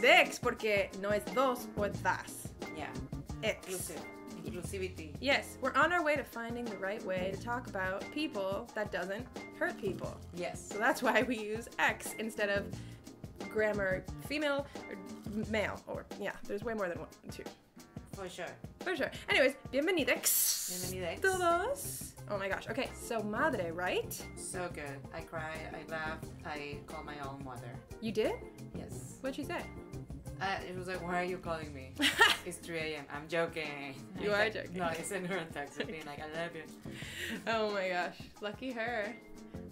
The X, porque no es dos o es das. Yeah. X. Inclusivity. Yes, we're on our way to finding the right way to talk about people that doesn't hurt people. Yes. So that's why we use X instead of grammar female or male. Or, yeah, there's way more than one, two. For sure. For sure. Anyways, bienvenidex. Bienvenidex. Todos. Oh my gosh. Okay, so madre, right? So good. I cried, I laughed, I called my own mother. You did? Yes. What'd she say? It was like, why are you calling me? It's 3 a.m. I'm joking. You are joking. No, I sent her a text being like, I love you. Oh my gosh. Lucky her.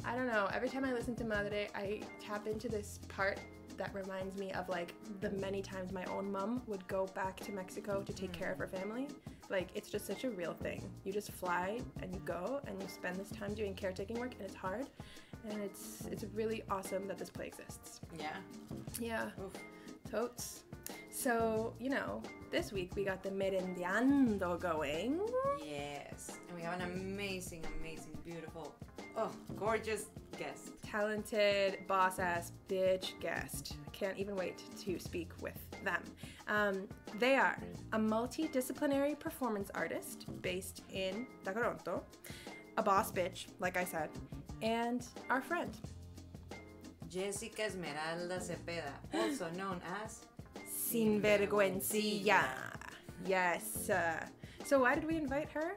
I don't know. Every time I listen to Madre, I tap into this part that reminds me of like the many times my own mom would go back to Mexico to take care of her family. Like, it's just such a real thing. You just fly and you go and you spend this time doing caretaking work, and it's hard. And it's really awesome that this play exists. Yeah. Yeah. Oof. Totes. So, you know, this week we got the Merendiando going. Yes. And we have an amazing, beautiful, gorgeous guest. Talented, boss-ass, bitch guest. I can't even wait to speak with them. They are a multi-disciplinary performance artist based in Toronto, a boss bitch, like I said, and our friend. Jessica Esmeralda Zepeda, also known as Sinvergüenzilla. Yes. So why did we invite her?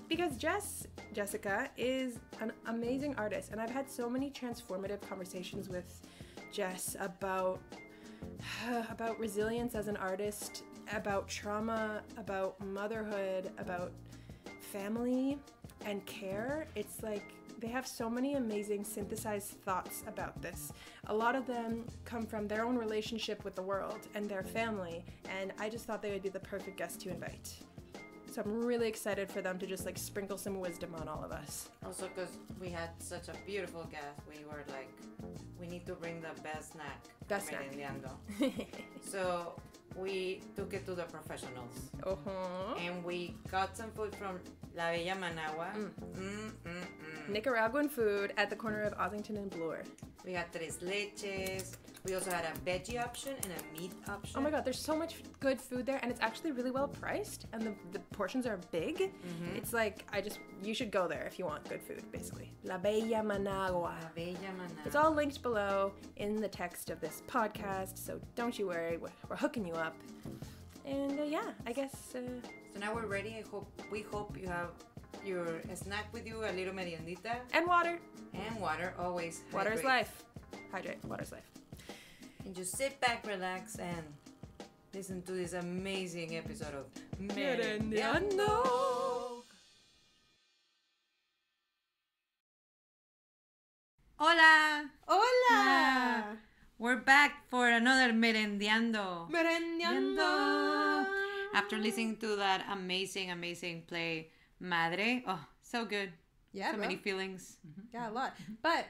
Because Jessica is an amazing artist, and I've had so many transformative conversations with Jess about resilience as an artist, about trauma, about motherhood, about family and care. It's like they have so many amazing synthesized thoughts about this. A lot of them come from their own relationship with the world and their family, and I just thought they would be the perfect guest to invite. So I'm really excited for them to just like sprinkle some wisdom on all of us. Also, because we had such a beautiful guest, we were like, we need to bring the best snack. Best snack. Merendiando. So we took it to the professionals. And we got some food from La Bella Managua. Nicaraguan food at the corner of Ossington and Bloor. We had tres leches. We also had a veggie option and a meat option. Oh my god, there's so much good food there, and it's actually really well priced, and the portions are big. It's like, you should go there if you want good food, basically. La Bella Managua. La Bella Managua. It's all linked below in the text of this podcast, so don't you worry, we're hooking you up. And yeah, I guess... So now we're ready. We hope you have your snack with you, a little meriendita. And water. And water, always. Water is hydrate. life. Hydrate. Water is life. And just sit back, relax, and listen to this amazing episode of Merendiando. Hola! Hola! We're back for another Merendiando. Merendiando. After listening to that amazing play, Madre. Oh, so good. Yeah, so many feelings. Yeah, a lot. But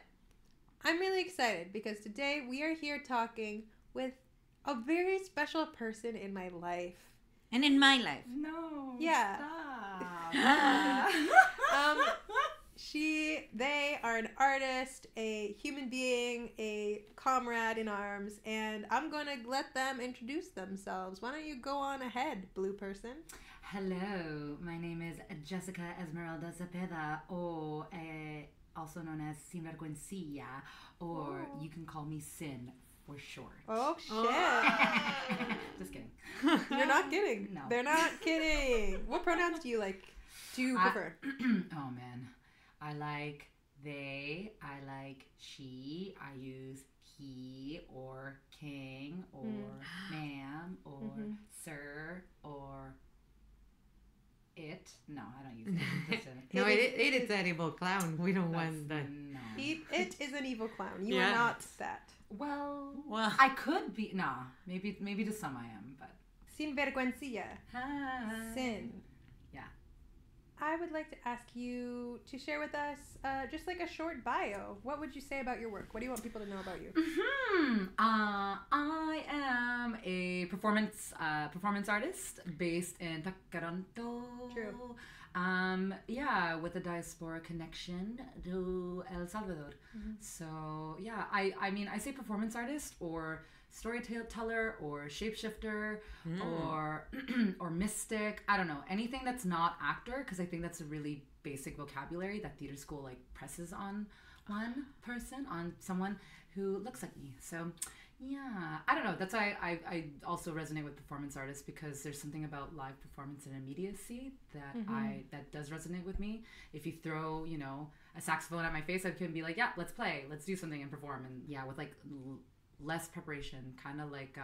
I'm really excited because today we are here talking with a very special person in my life. And in my life. No. Yeah. Stop. They are an artist, a human being, a comrade in arms, and I'm going to let them introduce themselves. Why don't you go on ahead, blue person? Hello, my name is Jessica Esmeralda Zepeda, or also known as Sinvergüenzilla, or you can call me Sin for short. Oh, shit. Just kidding. You're not kidding. No. They're not kidding. What pronouns do you prefer? Oh, man. I like they, I like she, I use he or king or ma'am or sir or it. No, I don't use it. No, it is an evil clown. We don't want that. No. It is an evil clown. You are not that. Well, I could be. No, maybe to some I am, but. Sinvergüenzilla. Hi. Sin. Yeah. I would like to ask you to share with us just like a short bio. What would you say about your work? What do you want people to know about you? I am a performance artist based in Toronto. True. Yeah, with a diaspora connection to El Salvador. So yeah, I mean, I say performance artist or storyteller or shapeshifter or mystic. I don't know, anything that's not actor, because I think that's a really basic vocabulary that theater school like presses on one person, on someone who looks like me. So yeah, I don't know. That's why I also resonate with performance artists, because there's something about live performance and immediacy that that does resonate with me. If you throw, you know, a saxophone at my face, I can be like, yeah, let's play, let's do something and perform. And yeah, with like less preparation, kind of like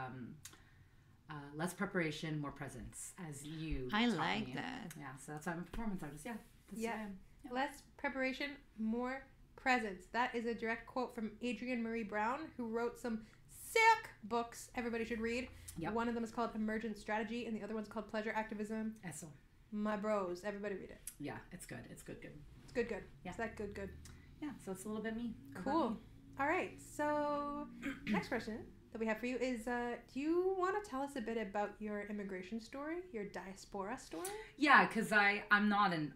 less preparation, more presence, as you I taught like me. that. Yeah, so that's why I'm a performance artist. Yeah, that's who I am. Yeah. Less preparation, more presence. That is a direct quote from Adrienne Marie Brown, who wrote some sick books everybody should read. Yep. One of them is called Emergent Strategy, and the other one's called Pleasure Activism. Eso. My bros, everybody read it. Yeah, it's good. It's good. It's good. Yeah. It's that good. Yeah, so it's a little bit me. Cool. All right, so next question that we have for you is, do you want to tell us a bit about your immigration story, your diaspora story? Yeah, because I'm not an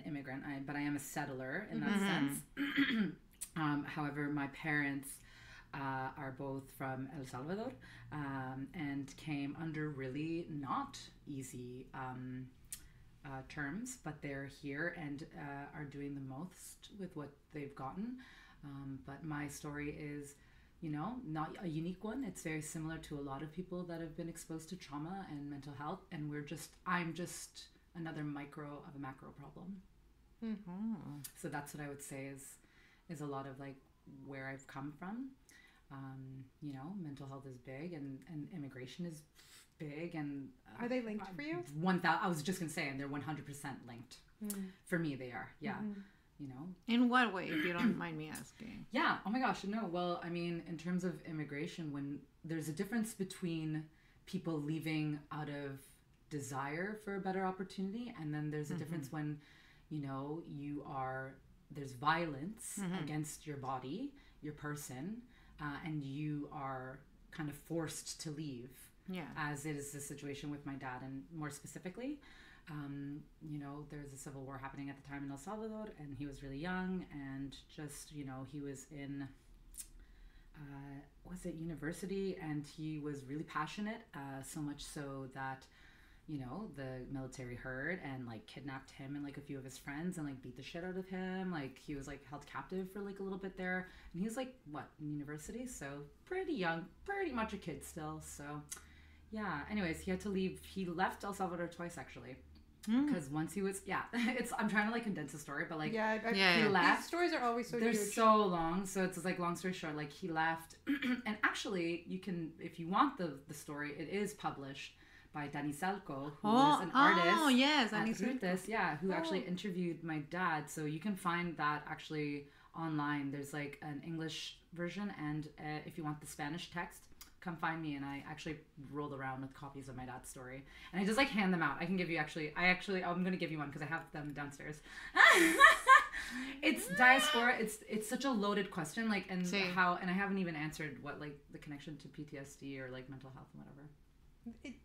immigrant, but I am a settler in that sense. However, my parents are both from El Salvador and came under really not easy terms, but they're here and are doing the most with what they've gotten. But my story is, you know, not a unique one. It's very similar to a lot of people that have been exposed to trauma and mental health, and I'm just another micro of a macro problem. So that's what I would say is a lot of like where I've come from. You know, mental health is big, and immigration is big, and are they linked for you? I was just gonna say, and they're 100% linked. For me, they are. Yeah. You know, in what way, if you don't mind me asking? Yeah. Oh my gosh. No. Well, I mean, in terms of immigration, when there's a difference between people leaving out of desire for a better opportunity, and then there's a difference when, you know, there's violence against your body, your person, and you are kind of forced to leave. Yeah. As is the situation with my dad, and more specifically, you know, there was a civil war happening at the time in El Salvador, and he was really young, and just, you know, he was in university, and he was really passionate, so much so that, you know, the military heard and like kidnapped him and like a few of his friends and like beat the shit out of him. Like he was like held captive for like a little bit there, and he was like in university, so pretty young, pretty much a kid still. So yeah, anyways, he had to leave. He left El Salvador twice, actually, because once he was I'm trying to like condense the story, but like he left. These stories are always so they're huge. So long, so it's like, long story short, like he left. And actually, you can, if you want the story, it is published by Dani Zelko, who is an artist. Oh yes, Dani Zelko. Who actually interviewed my dad. So you can find that actually online. There's like an English version, and if you want the Spanish text, come find me. And I actually rolled around with copies of my dad's story, and I just like hand them out. I can give you I'm gonna give you one because I have them downstairs. It's diaspora. It's such a loaded question, like, and I haven't even answered what like the connection to PTSD or like mental health and whatever.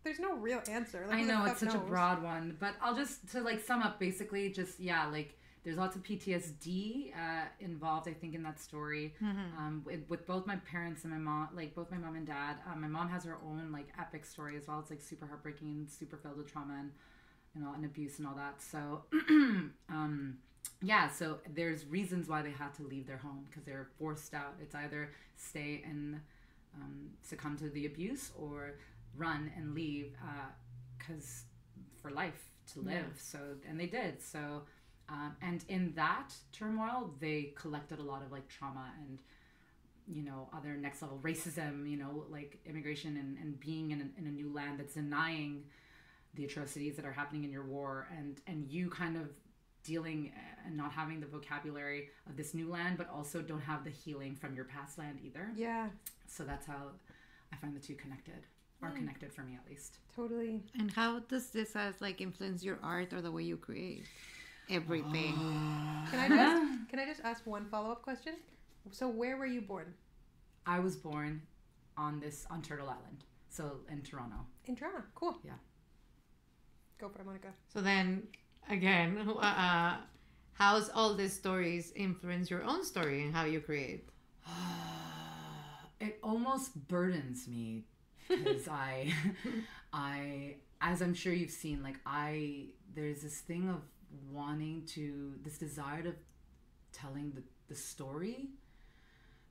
There's no real answer. Like, I know it's such a broad one, but I'll just to like sum up basically, just like there's lots of PTSD involved, I think, in that story. With both my parents and my mom, like both my mom and dad. My mom has her own like epic story as well. It's like super heartbreaking, super filled with trauma and, you know, and abuse and all that. So so there's reasons why they had to leave their home, because they're forced out. It's either stay and succumb to the abuse, or run and leave, because for life to live. So, and they did. So, and in that turmoil, they collected a lot of like trauma and, you know, other next level racism, you know, like immigration and being in a new land that's denying the atrocities that are happening in your war, and you kind of dealing and not having the vocabulary of this new land, but also don't have the healing from your past land either. Yeah. So that's how I find the two connected. Are connected for me, at least. Totally. And how does this like influence your art or the way you create everything? Can I just ask one follow-up question? So where were you born? I was born on Turtle Island, so in Toronto. In Toronto, cool. Yeah. Go for it, Monica. So then, again, how's all these stories influence your own story and how you create? It almost burdens me because I, as I'm sure you've seen, like there's this thing of this desire to telling the story,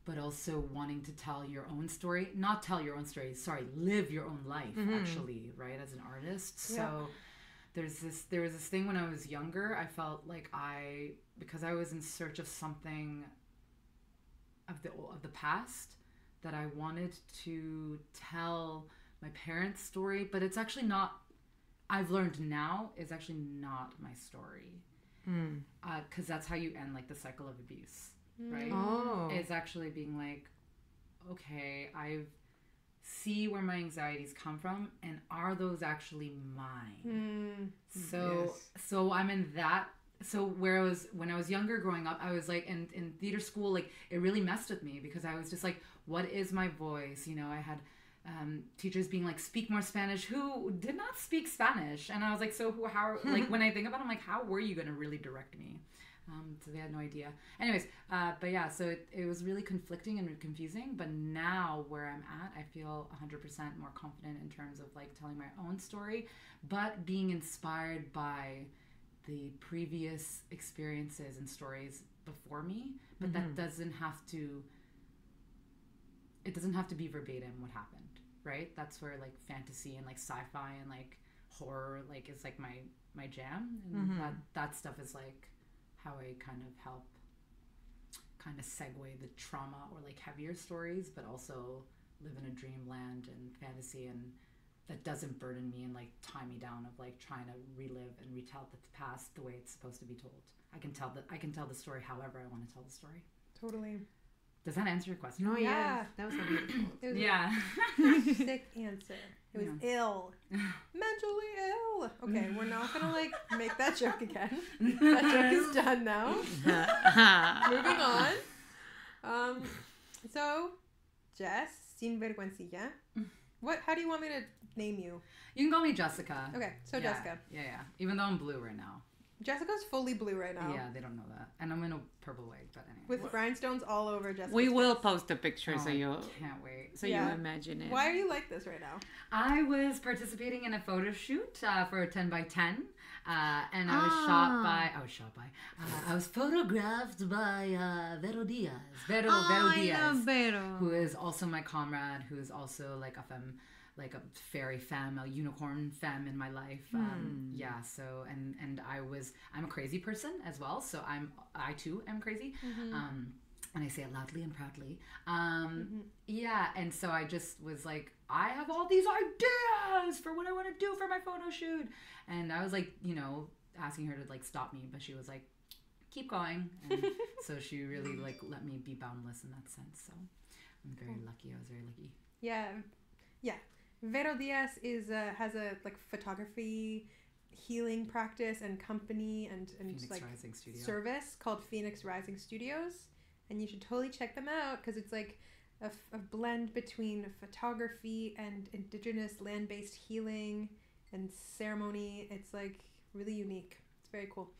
but also wanting to tell your own story, not tell your own story, live your own life, actually, right, as an artist. So there was this thing when I was younger, I felt like because I was in search of something of the past, that I wanted to tell my parents' story, but it's actually not, I've learned now, it's actually not my story. Because that's how you end like the cycle of abuse, right? It's actually being like, okay, I see where my anxieties come from, and are those actually mine? So I'm in that. So when I was younger growing up, I was like in theater school, like it really messed with me because I was just like, what is my voice? You know, I had teachers being like, speak more Spanish, who did not speak Spanish. And I was like, so how, like when I think about it, I'm like, how were you going to really direct me? So they had no idea. Anyways, but yeah, so it was really conflicting and confusing. But now where I'm at, I feel 100% more confident in terms of like telling my own story, but being inspired by the previous experiences and stories before me. But that doesn't have to, it doesn't have to be verbatim what happened, right? That's where like fantasy and like sci-fi and like horror like is like my jam, and that stuff is like how I kind of help kind of segue the trauma or like heavier stories, but also live in a dreamland and fantasy, and that doesn't burden me and like tie me down of like trying to relive and retell the past the way it's supposed to be told. I can tell the story however I want to tell the story. Totally. Does that answer your question? No, yeah. That was a beautiful. It was a sick answer. It was ill. Mentally ill. Okay, we're not gonna like make that joke again. That joke is done now. Moving on. So, Jess, Sinvergüenzilla. How do you want me to name you? You can call me Jessica. Okay, so yeah, Jessica. Yeah. Even though I'm blue right now. Jessica's fully blue right now. Yeah, they don't know that. And I'm in a purple wig, but anyway. With rhinestones all over Jessica's We will face. post a picture so you can't wait. So you imagine it. Why are you like this right now? I was participating in a photo shoot for a 10 by 10. And I was photographed by Vero Diaz. Vero Diaz. I love Vero. Who is also my comrade, who is also like a fairy femme, a unicorn femme in my life. Yeah, so and I'm a crazy person as well, so I too am crazy. And I say it loudly and proudly. Yeah, and so I just was like, I have all these ideas for what I want to do for my photo shoot. And I was like, asking her to like stop me, but she was like, keep going. And so she really like let me be boundless in that sense. So I'm very lucky. I was very lucky. Yeah. Vero Diaz has a like photography healing practice and company and like service called Phoenix Rising Studios, and you should totally check them out because it's like a blend between photography and indigenous land-based healing and ceremony. It's like really unique. It's very cool.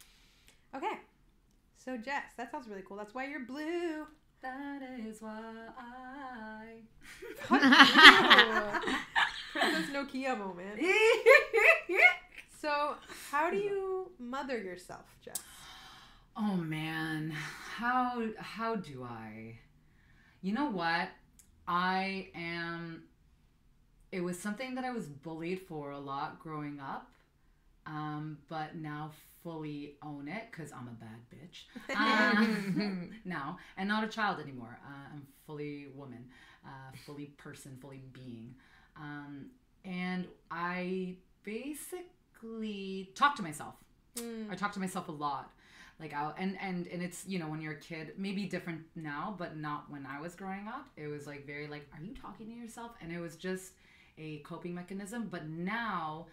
Okay, so Jess, that sounds really cool. That's why you're blue. That is why I... Princess Nokia moment. So, how do you mother yourself, Jess? Oh man, how do I? You know what? It was something that I was bullied for a lot growing up, but now fully own it because I'm a bad bitch now, and not a child anymore. I'm fully woman, fully person, fully being, and I basically talk to myself. I talk to myself a lot, like and it's when you're a kid, maybe different now, but not when I was growing up. It was like very like, are you talking to yourself? And it was just a coping mechanism. But now,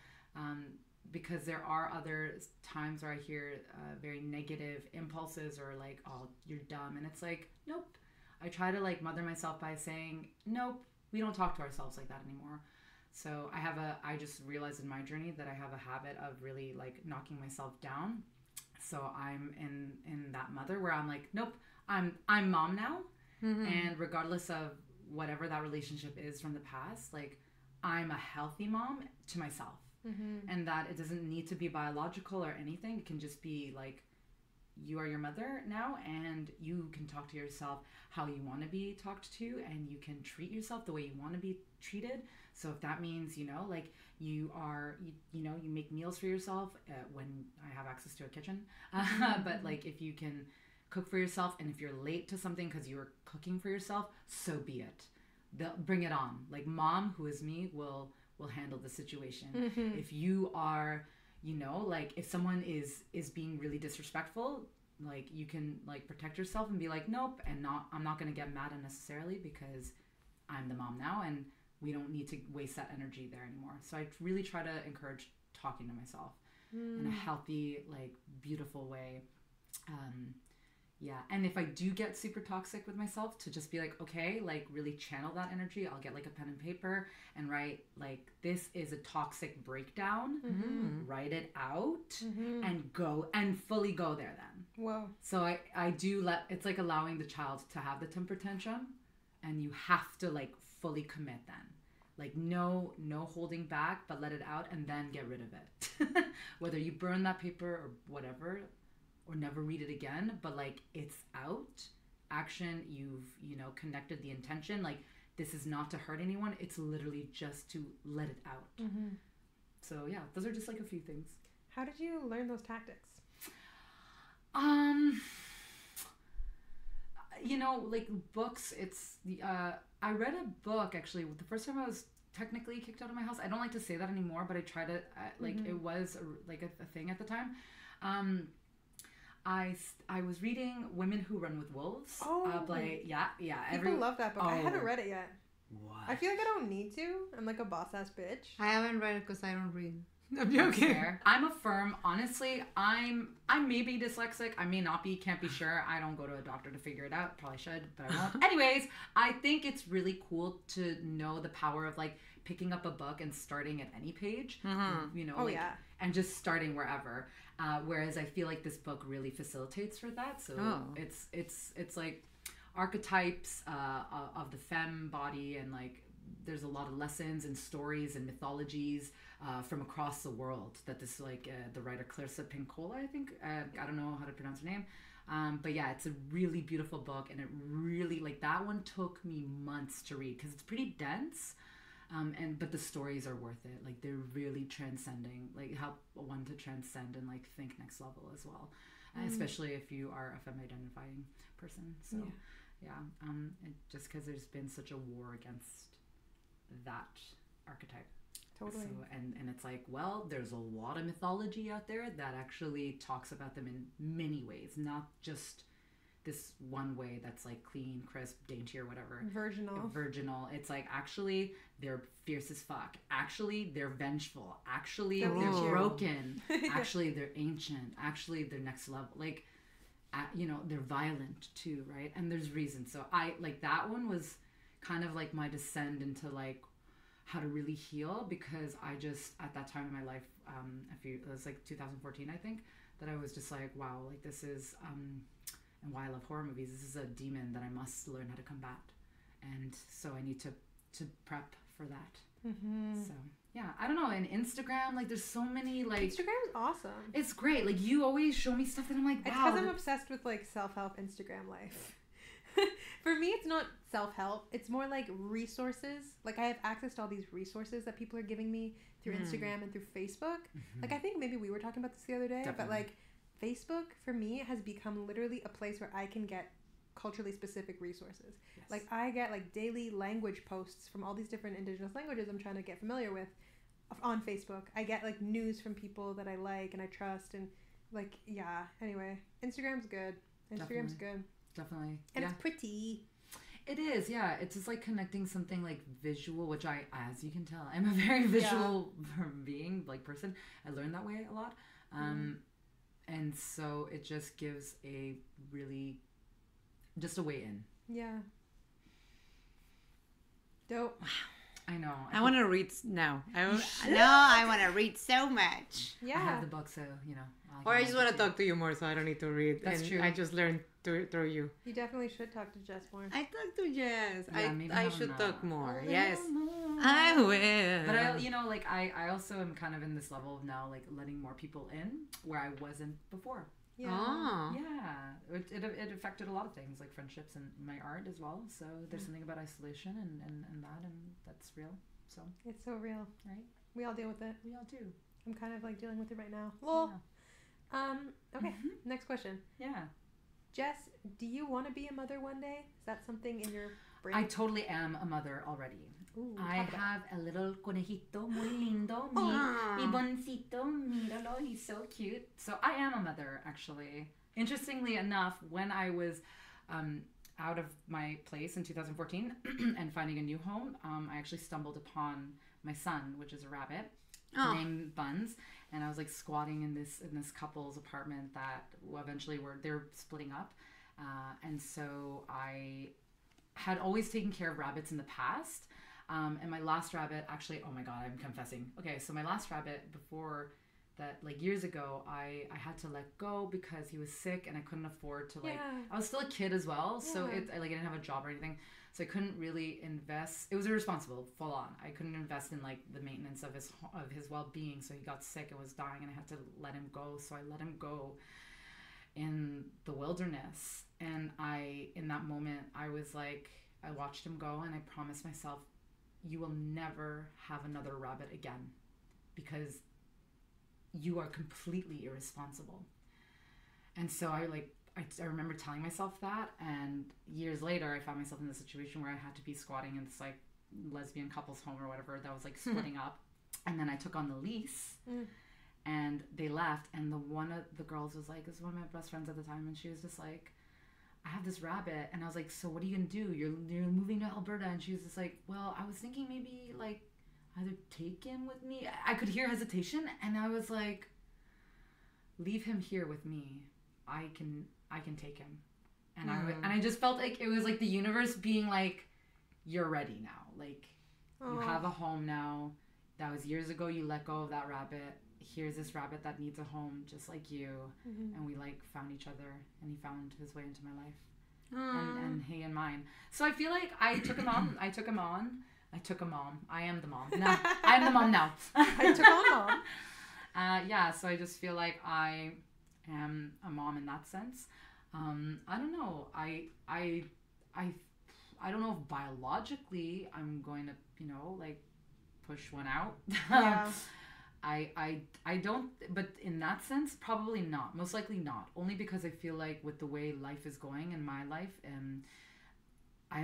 because there are other times where I hear very negative impulses or like, oh, you're dumb. And it's like, nope. I try to like mother myself by saying, nope, we don't talk to ourselves like that anymore. So I just realized in my journey that I have a habit of really like knocking myself down. So I'm in that mother where I'm like, nope, I'm mom now. And regardless of whatever that relationship is from the past, like I'm a healthy mom to myself. And that it doesn't need to be biological or anything. It can just be like, you are your mother now, and you can talk to yourself how you want to be talked to, and you can treat yourself the way you want to be treated. So if that means, you know, like you make meals for yourself when I have access to a kitchen, but like if you can cook for yourself, and if you're late to something because you were cooking for yourself, so be it. They'll bring it on. Like mom, who is me, will handle the situation. If you are, you know, like if someone is being really disrespectful, like you can like protect yourself and be like, nope, and I'm not going to get mad unnecessarily because I'm the mom now, and we don't need to waste that energy there anymore. So I really try to encourage talking to myself in a healthy, like beautiful way. Yeah. And if I do get super toxic with myself, to just be like, okay, like really channel that energy. I'll get like a pen and paper and write like, this is a toxic breakdown, write it out and go and fully go there then. Whoa. So I do it's like allowing the child to have the temper tantrum, and you have to like fully commit then. Like no holding back, but let it out and then get rid of it. Whether you burn that paper or whatever, or never read it again, but like it's out. Action, you've, you know, connected the intention. Like this is not to hurt anyone. It's literally just to let it out. So yeah, those are just like a few things. How did you learn those tactics? You know, like books, it's I read a book actually the first time I was technically kicked out of my house. I don't like to say that anymore, but I try to like it was a thing at the time. I was reading Women Who Run with Wolves. People love that book. I haven't read it yet. What? I feel like I don't need to. I'm like a boss ass bitch. I haven't read it because I don't read. I'm joking. I'm a firm. Honestly, I may be dyslexic. I may not be. Can't be sure. I don't go to a doctor to figure it out. Probably should, but I won't. Anyways, I think it's really cool to know the power of like picking up a book and starting at any page. You know, and just starting wherever. Whereas I feel like this book really facilitates for that. So it's like archetypes of the femme body, and like there's a lot of lessons and stories and mythologies from across the world that this like the writer Clarissa Pinkola, I think, I don't know how to pronounce her name, but yeah, it's a really beautiful book, and it really, like, that one took me months to read because it's pretty dense. But the stories are worth it. Like they're really transcending, like help one to transcend and like think next level as well, especially if you are a femme identifying person. So just because there's been such a war against that archetype. Totally. So, and it's like, well, there's a lot of mythology out there that actually talks about them in many ways, not just this one way that's like clean, crisp, dainty, or whatever. Virginal. It's like, actually, they're fierce as fuck. Actually, they're vengeful. Actually, they're broken. Actually, they're ancient. Actually, they're next level. Like, you know, they're violent too, right? And there's reasons. So I, like, that one was kind of like my descent into like how to really heal, because I just, at that time in my life, it was like 2014, I think, that I was just like, wow, like this is, and why I love horror movies, this is a demon that I must learn how to combat. And so I need to prep for that. So yeah, I don't know. And Instagram, like there's so many, like, Instagram's awesome. It's great. Like you always show me stuff that I'm like, wow. It's because I'm obsessed with like self-help Instagram life. For me, it's not self-help. It's more like resources. Like I have access to all these resources that people are giving me through Instagram and through Facebook. Like I think maybe we were talking about this the other day, but like Facebook for me has become literally a place where I can get culturally specific resources. Yes. Like I get like daily language posts from all these different indigenous languages I'm trying to get familiar with on Facebook. I get like news from people that I like and I trust, and like, yeah, anyway, Instagram's good. Instagram's good. Definitely. And it's pretty. It is, yeah. It's just like connecting something like visual, which I, as you can tell, I'm a very visual being, like person. I learned that way a lot. And so it just gives a really, just a way in. Yeah. Dope. I know. I want to read now. I want to read so much. I have the book, so, you know. Or I just want to talk to you more, so I don't need to read. That's true. I just learned through you. You definitely should talk to Jess more. I talk to Jess. Yeah, I should talk more. Yes. I will. But I, you know, like I also am kind of in this level of now, like letting more people in where I wasn't before. Yeah. Oh. Yeah. It affected a lot of things, like friendships and my art as well. So there's something about isolation and that's real. So it's so real. Right? We all deal with it. We all do. I'm kind of like dealing with it right now. Lol. Yeah. Okay. Next question. Yeah. Jess, do you want to be a mother one day? Is that something in your brain? I totally am a mother already. Ooh, I have a little conejito muy lindo. Mi boncito, míralo, he's so cute. So I am a mother, actually. Interestingly enough, when I was out of my place in 2014 and finding a new home, I actually stumbled upon my son, which is a rabbit, named Buns. And I was like squatting in this couple's apartment that eventually they're splitting up. And so I had always taken care of rabbits in the past. And my last rabbit, actually, oh my God, I'm confessing. Okay, so my last rabbit before that, like years ago, I had to let go because he was sick and I couldn't afford to I was still a kid as well. So I didn't have a job or anything. So I couldn't really invest. It was irresponsible, full on. I couldn't invest in like the maintenance of his well-being. So he got sick and was dying and I had to let him go. So I let him go in the wilderness. And in that moment, I was like, I watched him go and I promised myself, you will never have another rabbit again because you are completely irresponsible. And so I remember telling myself that, and years later I found myself in the situation where I had to be squatting in this like lesbian couple's home or whatever that was like splitting up, and then I took on the lease and they left, and one of the girls was like, this was one of my best friends at the time, and she was just like, I have this rabbit. And I was like, so what are you gonna do? You're moving to Alberta. And she was just like, well, I was thinking maybe like either take him with me. I could hear hesitation, and I was like, leave him here with me. I can take him. And I just felt like it was like the universe being like, you're ready now. Like you have a home now. That was years ago. You let go of that rabbit. Here's this rabbit that needs a home just like you. And we like found each other, and he found his way into my life and he and mine. So I feel like I took him on. I took a mom. I am the mom. No, I am the mom now. I took on mom. Yeah, so I just feel like I am a mom in that sense. I don't know. I don't know if biologically I'm going to, like push one out. Yeah. I don't, but in that sense, probably not. Most likely not. Only because I feel like with the way life is going in my life, I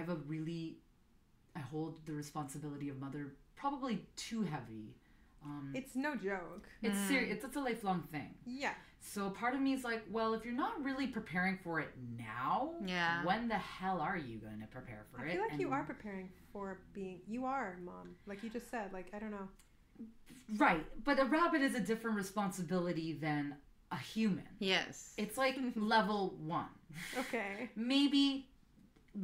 hold the responsibility of mother probably too heavy. It's no joke. It's serious. It's a lifelong thing. Yeah. So part of me is like, well, if you're not really preparing for it now, when the hell are you going to prepare for it? I feel like you are preparing for you are mom. Like you just said, like, I don't know. Right. But a rabbit is a different responsibility than a human. Yes. It's like level 1. Okay. Maybe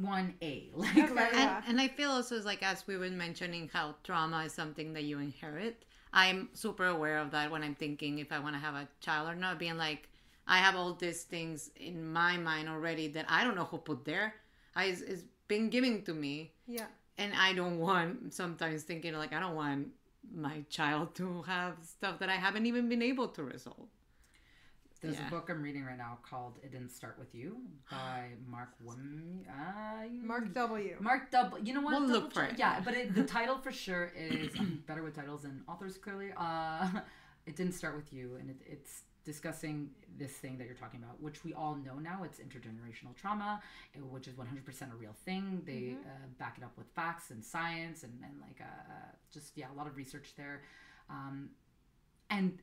1A. Like, okay, and I feel also like, as we were mentioning, how trauma is something that you inherit. I'm super aware of that when I'm thinking if I want to have a child or not, being like, I have all these things in my mind already that I don't know who put there. It's been given to me. Yeah. And I don't want, sometimes thinking like, I don't want my child to have stuff that I haven't even been able to resolve. There's a book I'm reading right now called It Didn't Start With You by Mark W. Mark W. You know what? We'll look for it. Yeah, but the title for sure is, I'm better with titles than authors, clearly. It Didn't Start With You, and it's discussing this thing that you're talking about, which we all know now. It's intergenerational trauma, which is 100% a real thing. They back it up with facts and science and like a lot of research there. And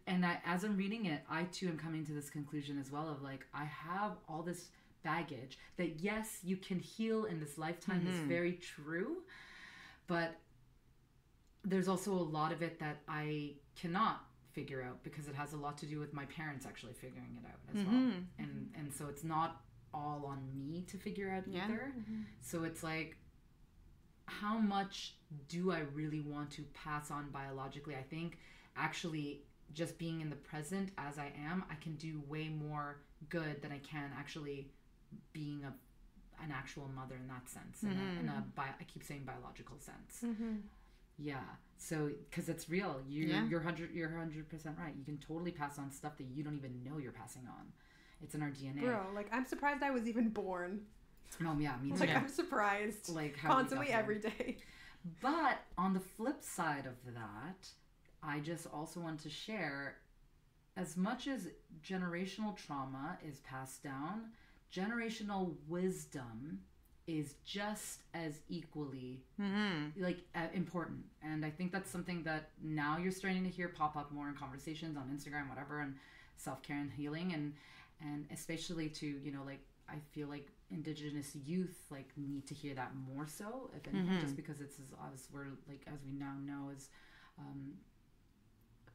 as I'm reading it, I too am coming to this conclusion as well of like, I have all this baggage that yes, you can heal in this lifetime is very true, but there's also a lot of it that I cannot figure out because it has a lot to do with my parents actually figuring it out as well. And so it's not all on me to figure out either. So it's like, how much do I really want to pass on biologically? I think actually just being in the present as I am, I can do way more good than I can actually being an actual mother in that sense. I keep saying biological sense. Yeah. So, because it's real. You're 100% right. You can totally pass on stuff that you don't even know you're passing on. It's in our DNA. Bro, like, I'm surprised I was even born. Oh, yeah, me too. Like, I'm surprised. Like, constantly every day. But on the flip side of that, I just also want to share, as much as generational trauma is passed down, generational wisdom is just as equally important. And I think that's something that now you're starting to hear pop up more in conversations on Instagram, whatever, and self-care and healing, and especially to, you know, like, I feel like Indigenous youth like need to hear that more so, if anything, just because it's as we're like, as we now know, as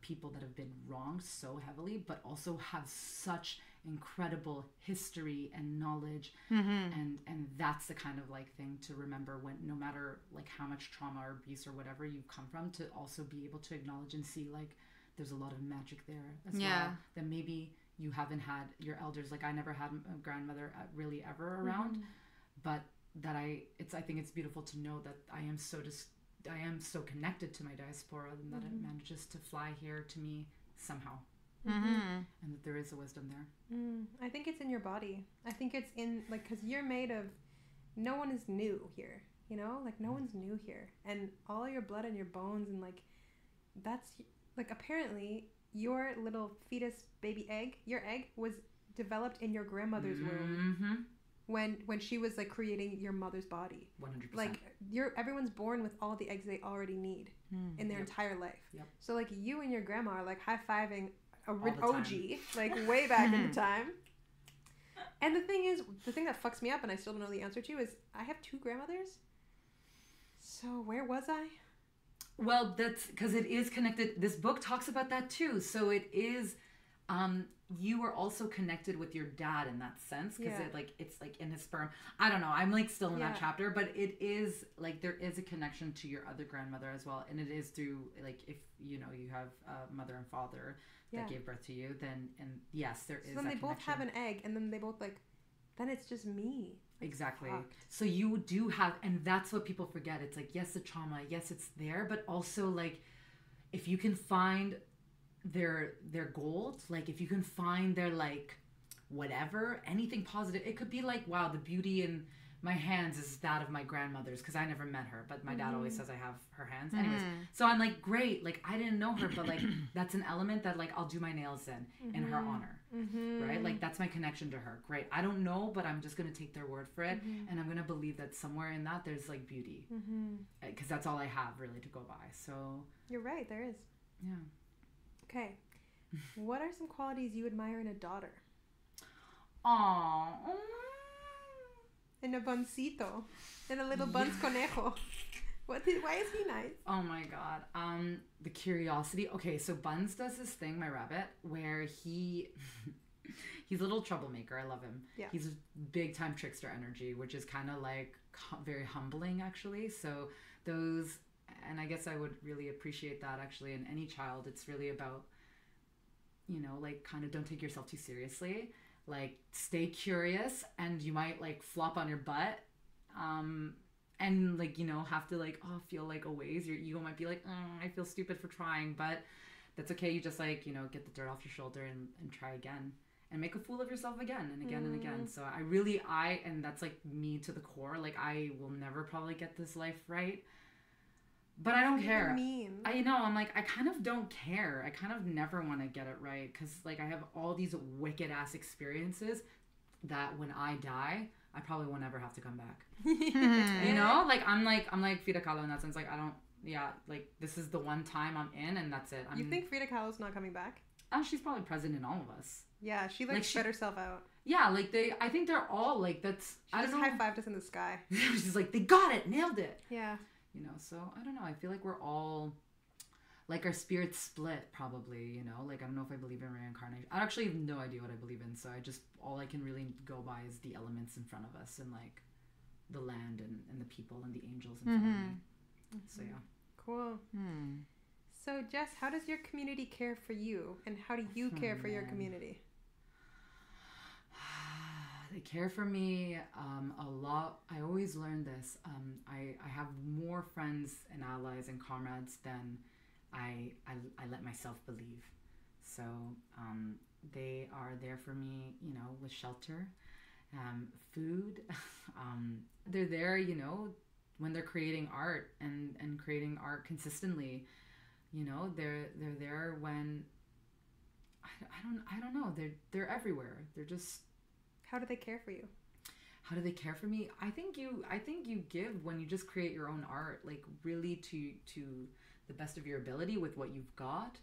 people that have been wronged so heavily, but also have such incredible history and knowledge, and that's the kind of like thing to remember, when no matter like how much trauma or abuse or whatever you've come from, to also be able to acknowledge and see like there's a lot of magic there as well, that maybe you haven't had your elders, like I never had a grandmother really ever around, but that I think it's beautiful to know that I am so connected to my diaspora, and that it manages to fly here to me somehow, and that there is a wisdom there. I think it's in your body. I think it's in, like, because you're made of, no one is new here, you know, like no one's new here, and all your blood and your bones, and like that's like, apparently your little fetus baby egg, your egg was developed in your grandmother's womb when she was like creating your mother's body. 100%. Like everyone's born with all the eggs they already need in their entire life. So like you and your grandma are like high-fiving OG, like way back in the time. And the thing that fucks me up, and I still don't know the answer to, is I have 2 grandmothers. So where was I? Well, that's because it is connected. This book talks about that too. So it is, you were also connected with your dad in that sense, because it's like in his sperm. I don't know. I'm like still in that chapter, but it is like there is a connection to your other grandmother as well, and it is through like, if you know you have a mother and father that gave birth to you, then, and yes, there is. So then they both have an egg, and then they both like, then it's just me. Exactly. So you do have, and that's what people forget. It's like, yes, the trauma, yes, it's there, but also like, if you can find their gold, like if you can find their like whatever, anything positive, it could be like, wow, the beauty in my hands is that of my grandmother's, because I never met her, but my dad always says I have her hands. Anyways, so I'm like, great, like I didn't know her, but like that's an element that like I'll do my nails in her honor, right? Like that's my connection to her. Great. I don't know, but I'm just gonna take their word for it, and I'm gonna believe that somewhere in that there's like beauty, because that's all I have really to go by. So you're right, there is. Yeah. Okay. What are some qualities you admire in a daughter? Aww. In a bunsito. In a little buns conejo. Why is he nice? Oh my god. The curiosity. Okay, so Buns does this thing, my rabbit, where he's a little troublemaker. I love him. Yeah. He's a big time trickster energy, which is kind of like very humbling actually. So those, and I guess I would really appreciate that actually in any child. It's really about, you know, like kind of don't take yourself too seriously. Like stay curious, and you might like flop on your butt, and like, you know, have to like feel like a ways. Your ego might be like, I feel stupid for trying, but that's okay. You just like, you know, get the dirt off your shoulder and try again, and make a fool of yourself again and again and again. So and that's like me to the core. Like I will never probably get this life right, but I don't care. I know, I'm like, I kind of don't care. I kind of never want to get it right, because like I have all these wicked ass experiences that when I die, I probably won't ever have to come back. You know, like I'm like Frida Kahlo in that sense. Like I don't, like this is the one time I'm in, and that's it. You think Frida Kahlo's not coming back? She's probably present in all of us. Yeah, she like spread herself out. Yeah, like I think they're all like, that's. She just high-fived us in the sky. She's like, they got it, nailed it. Yeah. You know, so I don't know. I feel like we're all, like our spirits split probably, you know, like I don't know if I believe in reincarnation. I actually have no idea what I believe in. So all I can really go by is the elements in front of us, and like the land and the people and the angels in front of me. So yeah. Cool. So Jess, how does your community care for you, and how do you care for your community? They care for me a lot. I always learn this. I have more friends and allies and comrades than I let myself believe. So they are there for me, you know, with shelter, food. They're there, you know, when they're creating art and creating art consistently. You know, they're there when I don't know. They're everywhere. They're just. How do they care for you? How do they care for me? I think you give when you just create your own art, like really to the best of your ability with what you've got.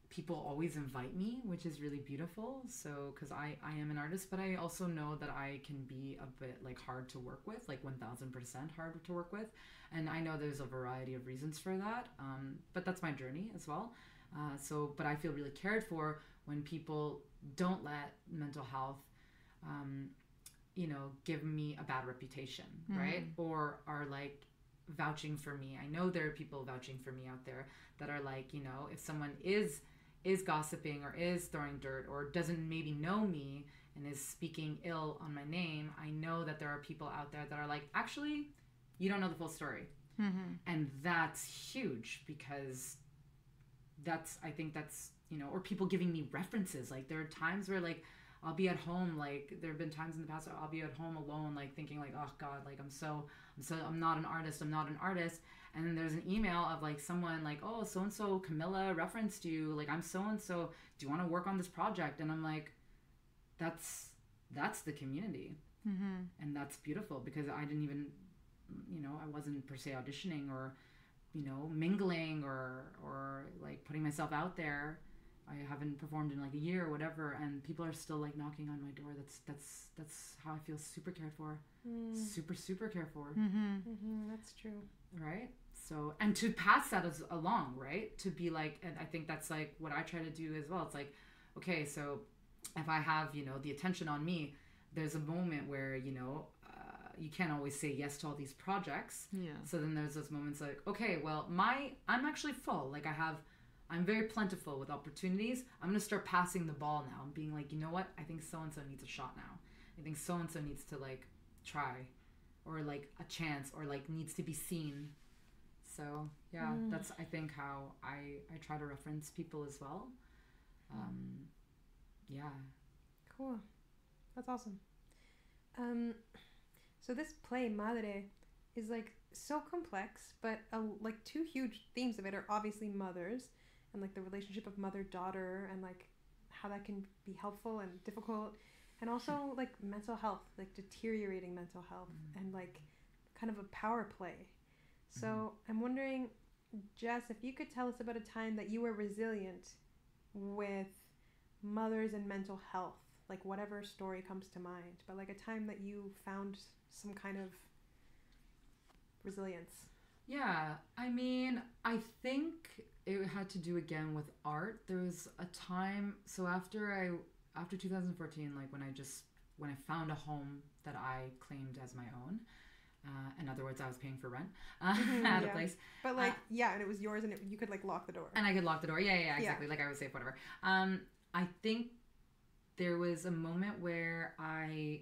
People always invite me, which is really beautiful. So, because I am an artist, but I also know that I can be a bit like hard to work with, like 1000% hard to work with. And I know there's a variety of reasons for that. But that's my journey as well. But I feel really cared for when people don't let mental health, you know, give me a bad reputation, right? Or are like vouching for me. I know there are people vouching for me out there that are like, you know, if someone is gossiping or is throwing dirt or doesn't maybe know me and is speaking ill on my name, I know that there are people out there that are like, actually, you don't know the full story. And that's huge because I think that's, you know, or people giving me references. Like there are times where like I'll be at home, like there have been times in the past where I'll be at home alone, like thinking like, oh God, like I'm not an artist. And then there's an email of like someone like, oh, so-and-so Camila referenced you. Like I'm so-and-so, do you want to work on this project? And I'm like, that's the community. And that's beautiful because I didn't even, you know, I wasn't per se auditioning or, you know, mingling or like putting myself out there. I haven't performed in like a year or whatever, and people are still like knocking on my door. That's how I feel super cared for. Super cared for. That's true. Right? So, and to pass that along, right? To be like, and I think that's like what I try to do as well. It's like, okay, so if I have, you know, the attention on me, there's a moment where, you know, you can't always say yes to all these projects. Yeah. So then there's those moments like, okay, well, I'm actually full. Like I'm very plentiful with opportunities. I'm going to start passing the ball now and being like, you know what? I think so-and-so needs a shot now. I think so-and-so needs to like try or like a chance or like needs to be seen. So yeah, that's, I think how I try to reference people as well. Yeah. Cool. That's awesome. So this play, Madre, is like so complex, but like two huge themes of it are obviously mothers and like the relationship of mother-daughter and like how that can be helpful and difficult, and also like mental health, like deteriorating mental health and like kind of a power play. So I'm wondering, Jess, if you could tell us about a time that you were resilient with mothers and mental health, like whatever story comes to mind, but like a time that you found some kind of resilience. Yeah, I mean, I think it had to do again with art. There was a time, so after 2014, like when I found a home that I claimed as my own, in other words, I was paying for rent at a place. But like, and it was yours, and you could like lock the door. And I could lock the door. Yeah, exactly. Like I was safe, whatever. I think there was a moment where I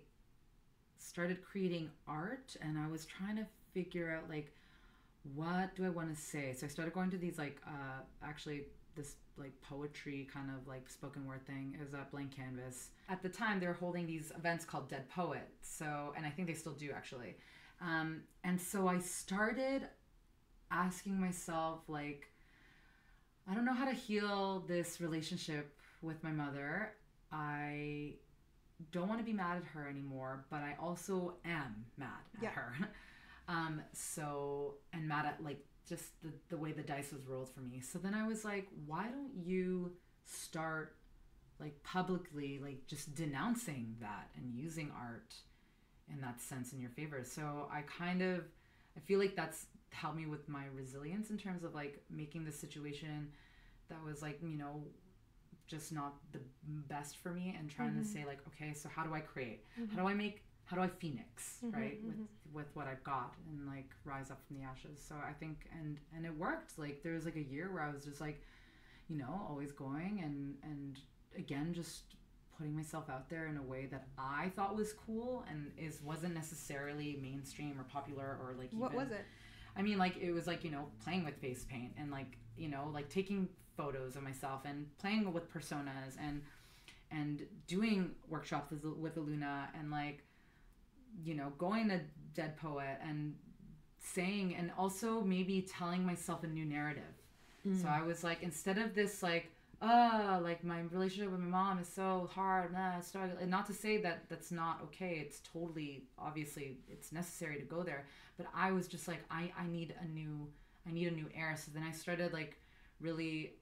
started creating art, and I was trying to figure out like, what do I want to say? So I started going to these like, actually this like poetry kind of like spoken word thing. It was a blank canvas. At the time, they were holding these events called Dead Poet. So, and I think they still do actually. And so I started asking myself, like, I don't know how to heal this relationship with my mother. I don't want to be mad at her anymore, but I also am mad at her. And mad at like just the way the dice was rolled for me. So then I was like, why don't you start like publicly, like just denouncing that and using art in that sense in your favor. So I feel like that's helped me with my resilience in terms of like making the situation that was like, you know, just not the best for me and trying to say like, okay, so how do I create? how do I phoenix, right? With what I've got and like rise up from the ashes. So I think, and it worked. Like there was like a year where I was just like, you know, always going and again, just putting myself out there in a way that I thought was cool and wasn't necessarily mainstream or popular or like What was it? I mean, like, it was like, you know, playing with face paint and like, you know, like taking photos of myself and playing with personas and doing workshops with Aluna and like, you know, going to Dead Poet and saying, and also maybe telling myself a new narrative. So I was like, instead of this like, like my relationship with my mom is so hard, struggle. And not to say that that's not okay. It's totally, obviously, it's necessary to go there. But I was just like, I need a new era. So then I started like really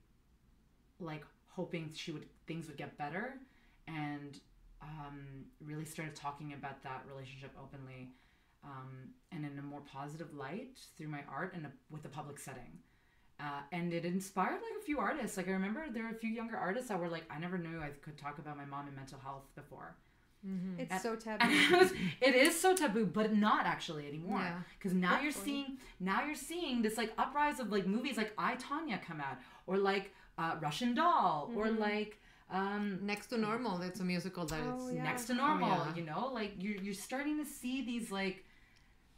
like hoping things would get better, and really started talking about that relationship openly, and in a more positive light through my art and with a public setting. And it inspired like a few artists. Like I remember there were a few younger artists that were like, I never knew I could talk about my mom and mental health before. It's so taboo. It is so taboo, but not actually anymore. Because now you're seeing this like uprise of like movies like I, Tonya come out, or like Russian Doll, or like Next to Normal. That's a musical that is Next to Normal. You know, like you're starting to see these like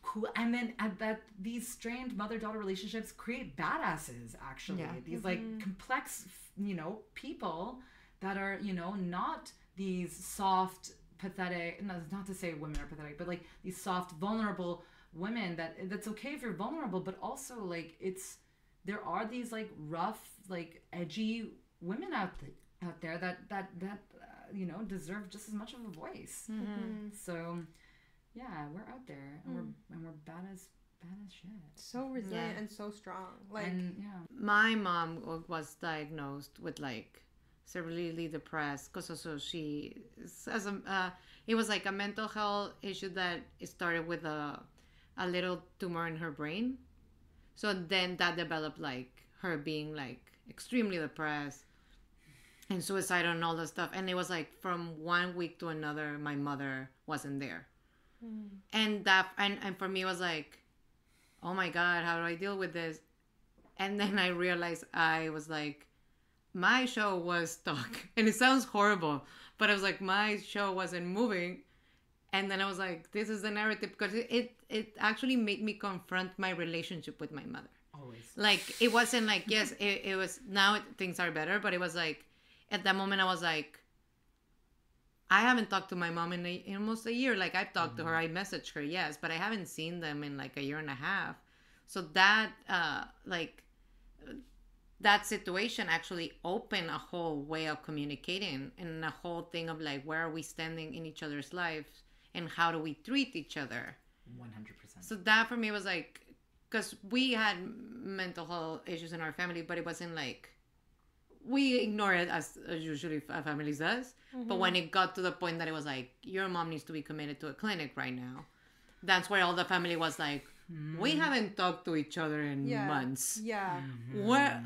cool, and then that these strained mother-daughter relationships create badasses actually. These like complex, you know, people that are, you know, not these soft, pathetic, not to say women are pathetic, but like these soft, vulnerable women that's okay if you're vulnerable, but also like there are these like rough, like edgy women out there that you know, deserve just as much of a voice. So yeah, we're out there, and we're bad as shit. So resilient and so strong. Like, my mom was diagnosed with like severely depressed because also she it was like a mental health issue that started with a little tumor in her brain. So then that developed like her being like extremely depressed and suicidal and all that stuff. And it was like from one week to another, my mother wasn't there. And that and for me it was like, oh my God, how do I deal with this? And then I realized I was like, my show was stuck. And it sounds horrible, but I was like, my show wasn't moving. And then I was like, this is the narrative, because it actually made me confront my relationship with my mother. Always. Like, it wasn't like, yes, it was, now things are better, but it was like, at that moment I was like, I haven't talked to my mom in almost a year. Like, I've talked to her, I messaged her, yes, but I haven't seen them in like a year and a half. So that, that situation actually opened a whole way of communicating and a whole thing of like, where are we standing in each other's lives and how do we treat each other? 100%. So that for me was like, because we had mental health issues in our family, but it wasn't like, we ignore it as usually families does. But when it got to the point that it was like, your mom needs to be committed to a clinic right now, that's where all the family was like, we haven't talked to each other in months.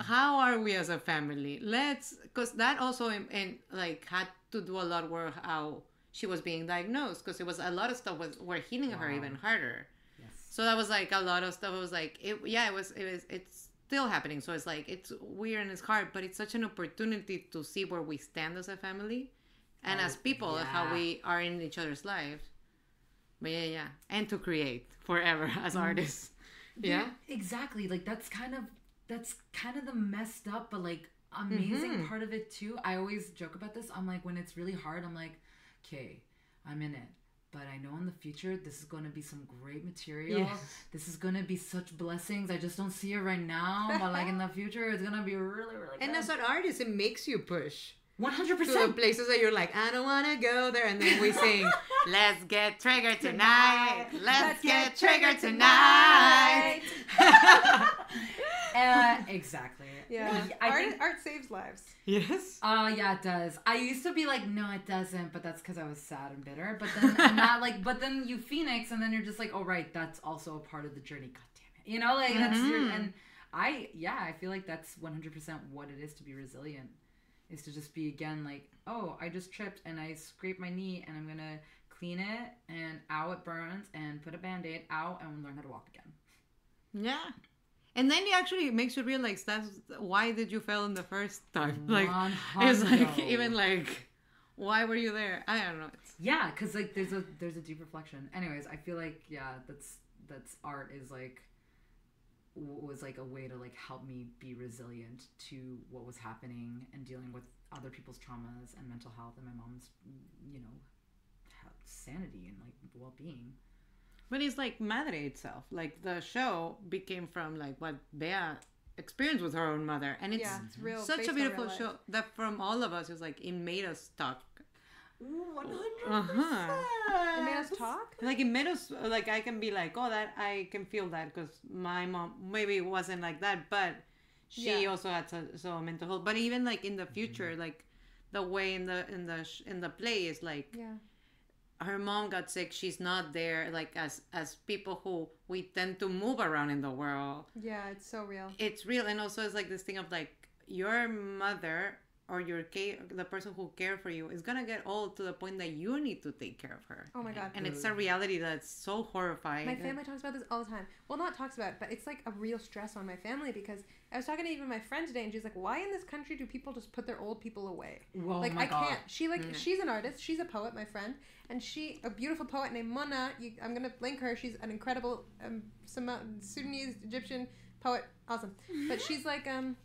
How are we as a family? Because that also like had to do a lot with how she was being diagnosed, because it was a lot of stuff were hitting her even harder. So that was like a lot of stuff. It was like, it's still happening. So it's like, it's weird and it's hard, but it's such an opportunity to see where we stand as a family and as people, how we are in each other's lives. But and to create forever as artists. Exactly. Like that's kind of the messed up but like amazing part of it too. I always joke about this. I'm like, when it's really hard, I'm like, okay, I'm in it, but I know in the future this is going to be some great material. This is going to be such blessings. I just don't see it right now, but like in the future it's going to be really, really good. And as an artist, it makes you push 100% to the places that you're like, I don't want to go there, and then we sing, let's get triggered tonight, let's get triggered tonight. Exactly. Art saves lives. Yes. Yeah, it does. I used to be like, no, it doesn't, but that's because I was sad and bitter. But then I'm not like, but then you phoenix, and then you're just like, oh right, that's also a part of the journey. God damn it, you know, like that's and I feel like that's 100% what it is to be resilient. Is to just be again like, oh, I just tripped and I scraped my knee and I'm gonna clean it, and ow, it burns, and put a Band-Aid, ow, and learn how to walk again. Yeah. And then it actually makes you realize that's why did you fail in the first time? Like, it's like, even like, why were you there? I don't know. Yeah, because like there's a deep reflection. Anyways, I feel like that's art is like was like a way to like help me be resilient to what was happening and dealing with other people's traumas and mental health and my mom's, you know, sanity and like well-being. But it's like Madre itself. Like the show became from like what Bea experienced with her own mother, and it's real, such a beautiful show that from all of us is like it made us talk. 100%. It made us talk. Like it made us like I can be like, oh, that I can feel that because my mom maybe it wasn't like that, but she also had so mental health. But even like in the future, like the way in the play is like her mom got sick. She's not there. Like as people who we tend to move around in the world. Yeah, it's so real. It's real, and also it's like this thing of like your mother or the person who cared for you is gonna get old to the point that you need to take care of her. Oh my God. And it's a reality that's so horrifying. My family talks about this all the time. Well, not talks about it, but it's like a real stress on my family because I was talking to even my friend today and she's like, why in this country do people just put their old people away? Oh like, my I God. can't. She's an artist. She's a poet, my friend. And a beautiful poet named Mona, I'm going to link her. She's an incredible Sudanese Egyptian poet. Awesome. But she's like, I'm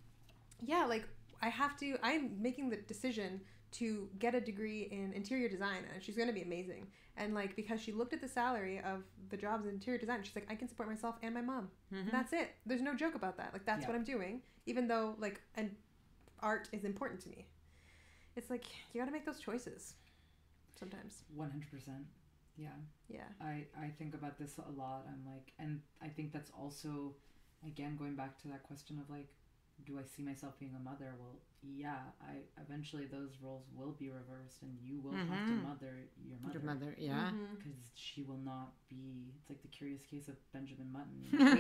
making the decision to get a degree in interior design, and she's going to be amazing. And like, because she looked at the salary of the jobs in interior design, she's like, I can support myself and my mom. Mm-hmm. That's it. There's no joke about that. Like, that's what I'm doing, even though like, and art is important to me. It's like, you got to make those choices sometimes. 100%. Yeah. Yeah. I think about this a lot. I'm like, and I think that's also, again, going back to that question of like, do I see myself being a mother? Well, yeah, eventually those roles will be reversed and you will have to mother your mother. Your mother, yeah. Because she will not be, it's like the curious case of Benjamin Button. You know,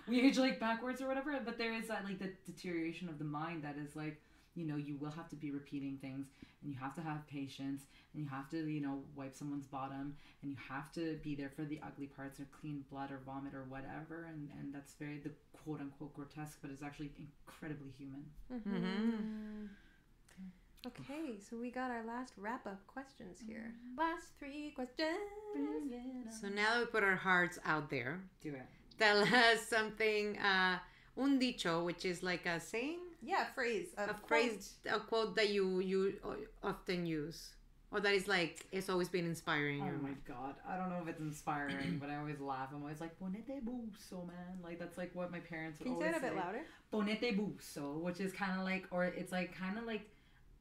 we age like backwards or whatever, but there is that like the deterioration of the mind that is like, you know, you will have to be repeating things and you have to have patience and you have to, you know, wipe someone's bottom and you have to be there for the ugly parts or clean blood or vomit or whatever. And that's very the quote unquote grotesque, but it's actually incredibly human. Okay, so we got our last wrap up questions here. Last 3 questions. So now that we put our hearts out there, do it. Tell us something, un dicho, which is like a saying? Yeah, a phrase. A quote that you often use. Or that is like, it's always been inspiring. Oh my God. I don't know if it's inspiring, but I always laugh. I'm always like, ponete buso, man. Like, that's like what my parents would always say. Can you say it a bit louder? Ponete buso, which is kind of like, or it's like kind of like,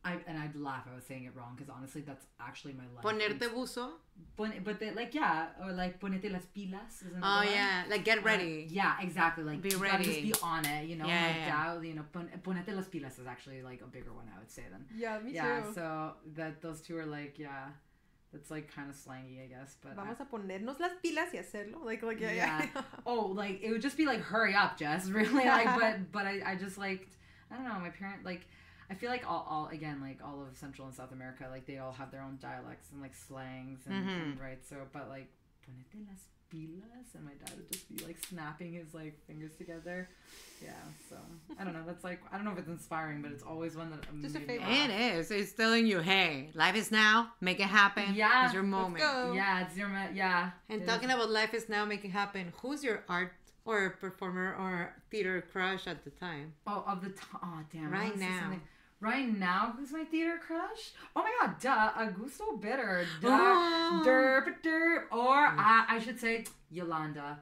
I'd laugh if I was saying it wrong, because honestly, that's actually my life. Ponerte buso? But like, yeah, or like, ponete las pilas is another one. Yeah, like get ready. Yeah, exactly. Like, be ready. Just be on it, you know? Yeah, like, that, you know, ponete las pilas is actually like a bigger one, I would say, then. Yeah, me too. Yeah, so those two are like, yeah, that's like kind of slangy, I guess. But Vamos a ponernos las pilas y hacerlo. Like, yeah. Oh, like, it would just be like, hurry up, Jess, really. Like, but I just liked, I don't know, my parent, like, I feel like all again, like all of Central and South America, like they all have their own dialects and like slangs and right. So, but like, ponete las pilas, and my dad would just be like snapping his like fingers together. Yeah. So I don't know. That's like, I don't know if it's inspiring, but it's always one that just a favorite. It is. It's telling you, hey, life is now. Make it happen. Yeah. It's your moment. Let's go. Yeah. It's your yeah. And talking about life is now, make it happen. Who's your art or performer or theater crush at the time? Oh, of the time. Oh, damn. Right now. Right now, who's my theater crush? Oh my God, Augusto Bitter. Derp. Or I should say Yolanda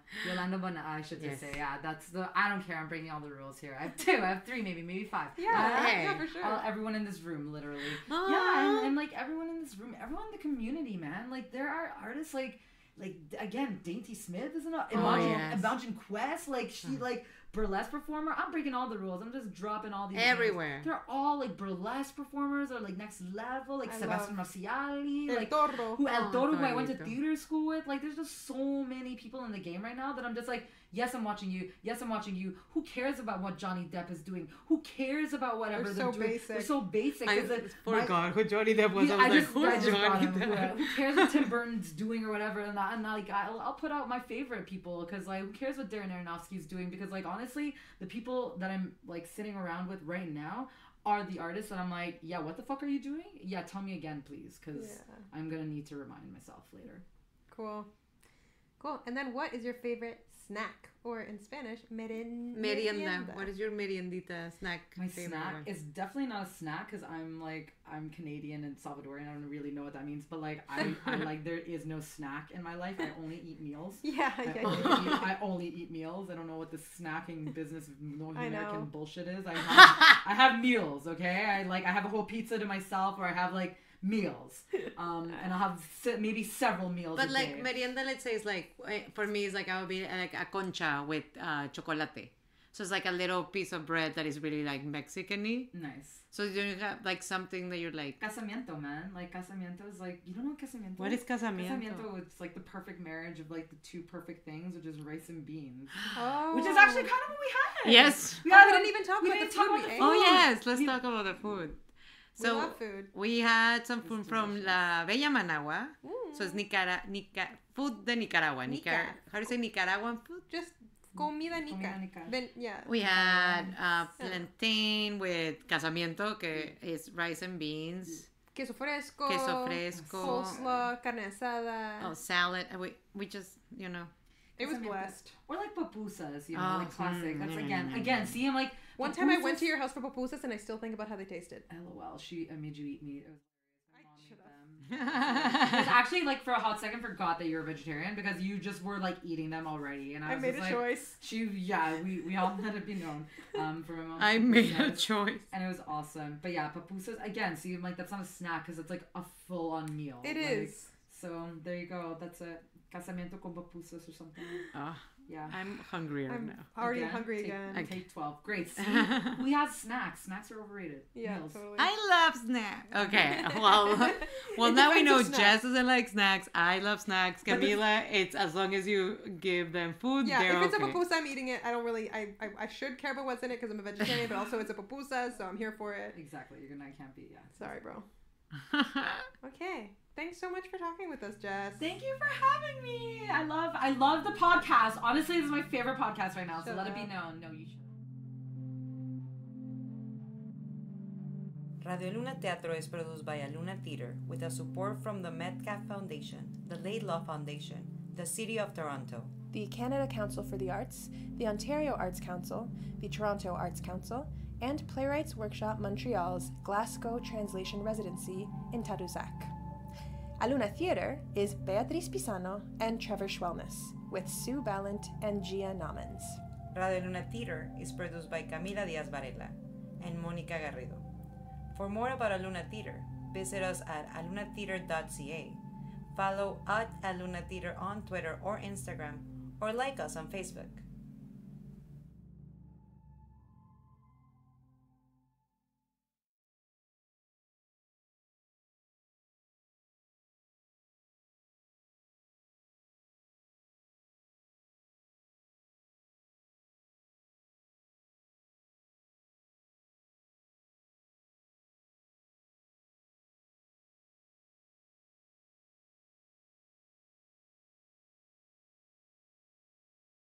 Bonnell. I should just say, yeah, that's I don't care. I'm breaking all the rules here. I have 2, I have 3, maybe 5. Yeah, for sure. Everyone in this room, literally. Yeah, and like everyone in this room, everyone in the community, man. Like there are artists like again, Dainty Smith, isn't it? Imogen Quest, like she like burlesque performer. I'm breaking all the rules. I'm just dropping all these everywhere. Names. They're all like burlesque performers or like next level, like Sebastian Maciali, El like Toro. El Toro, who I went to theater school with. Like, there's just so many people in the game right now that I'm just like, yes, I'm watching you. Yes, I'm watching you. Who cares about what Johnny Depp is doing? Who cares about whatever they're doing? Basic. They're so basic. I forgot who Johnny Depp was. I was like, who's Johnny Depp? Who cares what Tim Burton's doing or whatever? And like, I'll put out my favorite people because like, who cares what Darren Aronofsky's doing? Because like, honestly, the people that I'm like sitting around with right now are the artists that I'm like, yeah, what the fuck are you doing? Yeah, tell me again, please, because I'm gonna need to remind myself later. Cool. And then, what is your favorite snack, or in Spanish, merienda? What is your meriendita snack? My snack is definitely not a snack because I'm Canadian and Salvadorian. I don't really know what that means, but like I like there is no snack in my life. I only eat meals. I only eat meals. I don't know what the snacking business of North American bullshit is. I have meals. Okay, I have a whole pizza to myself, or I have like meals, and I'll have maybe several meals. But a like day. merienda, let's say, is like, for me, it's like I would be like a concha with chocolate. So it's like a little piece of bread that is really like Mexican-y. Nice. So you have like something that you're like casamiento, man. Like casamiento is like, you don't know what casamiento? What is casamiento? Casamiento, it's like the perfect marriage of like the two perfect things, which is rice and beans. Oh. Which is actually kind of what we had. Yes. We didn't even talk about the food. Oh yes, let's talk about the food. We love food. We had some food from La Bella Managua. So it's food de Nicaragua. How do you say Nicaraguan food? Just comida nica. Then, We had plantain with casamiento, que is rice and beans. Queso fresco. Coleslaw, carne asada. Oh, salad. We just, you know. It was blessed. Or like pupusas, you know, like classic. That's again, see, I'm like... One time I went to your house for pupusas and I still think about how they tasted. LOL, she made you eat meat. It was I was actually like for a hot second forgot that you're a vegetarian because you just were like eating them already, and I was made a choice. We all let it be known. For my mom. I made a choice, and it was awesome. But yeah, pupusas again. See, like that's not a snack because it's like a full-on meal. It is. So there you go. That's it. Casamiento con pupusas or something. Yeah. I'm hungry now. Already hungry again. Take 12. Great. See, we have snacks. Snacks are overrated. Yeah, Meals. totally. I love snacks. Okay, well now we know Jess doesn't like snacks. I love snacks. Camila, it's as long as you give them food, they're if it's okay. a pupusa, I'm eating it. I don't really, I should care about what's in it because I'm a vegetarian, but also it's a pupusa, so I'm here for it. Exactly. I can't be, Sorry, bro. Okay. Thanks so much for talking with us, Jess. Thank you for having me. I love the podcast. Honestly, this is my favorite podcast right now, so let it be known. No, you should. Radio Luna Teatro is produced by Luna Theatre with the support from the Metcalf Foundation, the Laidlaw Foundation, the City of Toronto, the Canada Council for the Arts, the Ontario Arts Council, the Toronto Arts Council, and Playwrights Workshop Montreal's Glasgow Translation Residency in Tadoussac. Luna Theatre is Beatriz Pisano and Trevor Schwellness, with Sue Ballant and Gia Namens. Radio Luna Theatre is produced by Camila Diaz Varela and Monica Garrido. For more about Luna Theatre, visit us at alunatheatre.ca, follow @Luna Theatre on Twitter or Instagram, or like us on Facebook.